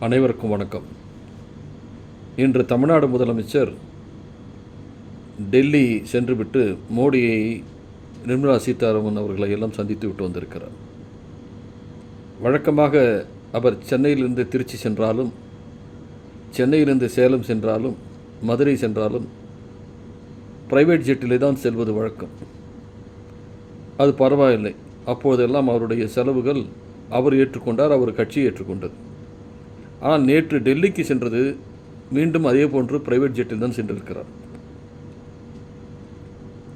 அனைவருக்கும் வணக்கம். இன்று தமிழ்நாடு முதலமைச்சர் டெல்லி சென்றுவிட்டு மோடியை, நிர்மலா சீதாராமன் அவர்களை எல்லாம் சந்தித்து விட்டு வந்திருக்கிறார். வழக்கமாக அவர் சென்னையிலிருந்து திருச்சி சென்றாலும், சென்னையிலிருந்து சேலம் சென்றாலும், மதுரை சென்றாலும் பிரைவேட் ஜெட்டிலே தான் செல்வது வழக்கம். அது பரவாயில்லை. அப்போதெல்லாம் அவருடைய செலவுகள் அவர் ஏற்றுக்கொண்டார், அவர் கட்சி ஏற்றுக்கொண்டது. ஆனால் நேற்று டெல்லிக்கு சென்றது மீண்டும் அதே போன்று பிரைவேட் ஜெட்டில் தான் சென்றிருக்கிறார்.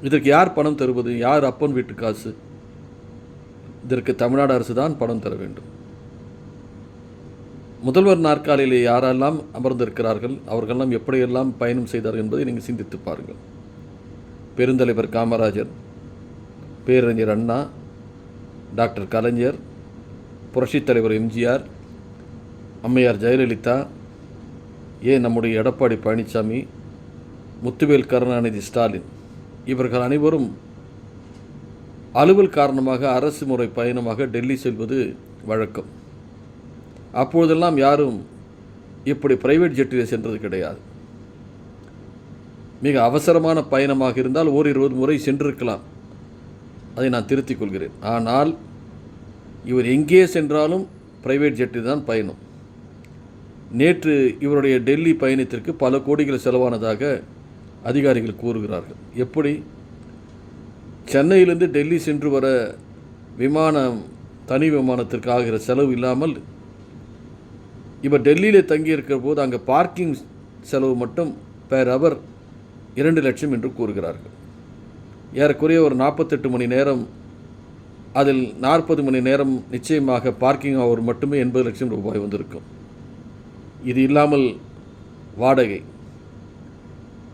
இதற்கு யார் பணம் தருவது? யார் அப்பன் வீட்டு காசு? இதற்கு தமிழ்நாடு அரசு தான் பணம் தர வேண்டும். முதல்வர் நாற்காலியிலே யாரெல்லாம் அமர்ந்திருக்கிறார்கள், அவர்களெல்லாம் எப்படியெல்லாம் பயணம் செய்தார்கள் என்பதை நீங்கள் சிந்தித்து பாருங்கள். பெருந்தலைவர் காமராஜர், பேரறிஞர் அண்ணா, டாக்டர் கலைஞர், புரட்சித் தலைவர் எம்ஜிஆர், அம்மையார் ஜெயலலிதா, நம்முடைய எடப்பாடி பழனிசாமி, முத்துவேல் கருணாநிதி ஸ்டாலின், இவர்கள் அனைவரும் அலுவல் காரணமாக அரசு முறை பயணமாக டெல்லி செல்வது வழக்கம். அப்பொழுதெல்லாம் யாரும் இப்படி பிரைவேட் ஜெட்டில் சென்றது கிடையாது. மிக அவசரமான பயணமாக இருந்தால் 20 முறை சென்றிருக்கலாம். அதை நான் திருத்திக் கொள்கிறேன். ஆனால் இவர் எங்கே சென்றாலும் பிரைவேட் ஜெட்டில் தான் பயணம். நேற்று இவருடைய டெல்லி பயணத்திற்கு பல கோடிகள் செலவானதாக அதிகாரிகள் கூறுகிறார்கள். எப்படி? சென்னையிலிருந்து டெல்லி சென்று வர விமானம், தனி விமானத்திற்கு ஆகிற செலவு இல்லாமல் இவர் டெல்லியில் தங்கியிருக்கிற போது அங்கே பார்க்கிங் செலவு மட்டும் பெர் அவர் 2 லட்சம் என்று கூறுகிறார்கள். ஏறக்குறைய ஒரு 48 மணி நேரம், அதில் 40 மணி நேரம் நிச்சயமாக பார்க்கிங் அவர் மட்டுமே 80 லட்சம் ரூபாய் வந்திருக்கும். இது இல்லாமல் வாடகை,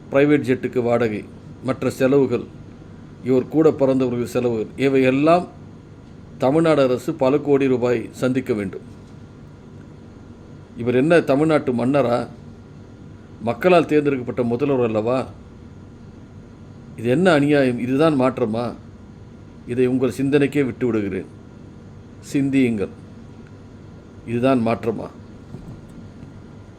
பிரைவேட் ஜெட்டுக்கு வாடகை, மற்ற செலவுகள், இவர் கூட பிறந்தவர்கள் செலவுகள், இவையெல்லாம் தமிழ்நாடு அரசு பல கோடி ரூபாய் சந்திக்க வேண்டும். இவர் என்ன தமிழ்நாட்டு மன்னரா? மக்களால் தேர்ந்தெடுக்கப்பட்ட முதல்வர் அல்லவா? இது என்ன அநியாயம்? இதுதான் மாற்றமா? இதை உங்கள் சிந்தனைக்கே விட்டு விடுகிறேன். சிந்தியுங்கள். இதுதான் மாற்றமா?